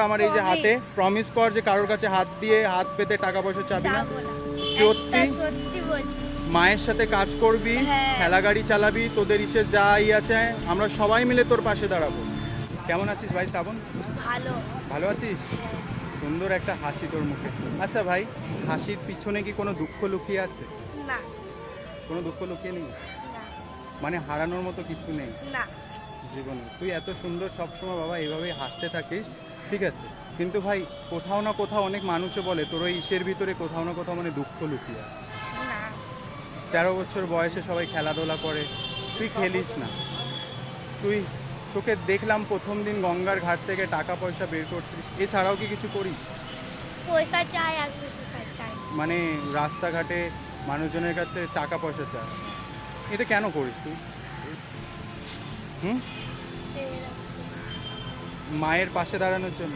আমার এই যে হাতে, প্রমিস কর যে কারোর কাছে হাত দিয়ে হাত পেতে টাকা পয়সা চাবি না। সত্যি সত্যি বলছি। মায়ের সাথে কাজ করবি, হ্যাঁ। ঠেলা গাড়ি চালাবি, তোদের ইসে যাই আছে আমরা সবাই মিলে তোর পাশে দাঁড়াবো। কেমন আছিস ভাই শ্রাবণ? ভালো। ভালো আছিস? সুন্দর একটা হাসি তোর মুখে। আচ্ছা ভাই, হাসির পিছনে কি কোনো দুঃখ লুকিয়ে আছে? না। কোনো দুঃখ লুকিয়ে নেই? না। মানে হারানোর মতো কিছু নেই না। জীবনে? তুই এত সুন্দর সবসময় বাবা এইভাবেই হাসতে থাকিস, ঠিক আছে, কিন্তু ভাই কোথাও না কোথাও অনেক মানুষে বলে তোর ওই ইসের ভিতরে কোথাও না কোথাও মানে দুঃখ লুকিয়ে আছে। না। 13 বছর বয়সে সবাই খেলাধুলা করে, তুই খেলিস না। তোকে দেখলাম প্রথম দিন গঙ্গার ঘাট থেকে টাকা পয়সা বের করছিস, এছাড়াও কি কিছু করিস? পয়সা চাই আর কিছু চাই। মানে রাস্তাঘাটে মানুষজনের কাছে টাকা পয়সা চায়, এটা কেন করিস তুই? হুম? মায়ের পাশে দাঁড়ানোর জন্য?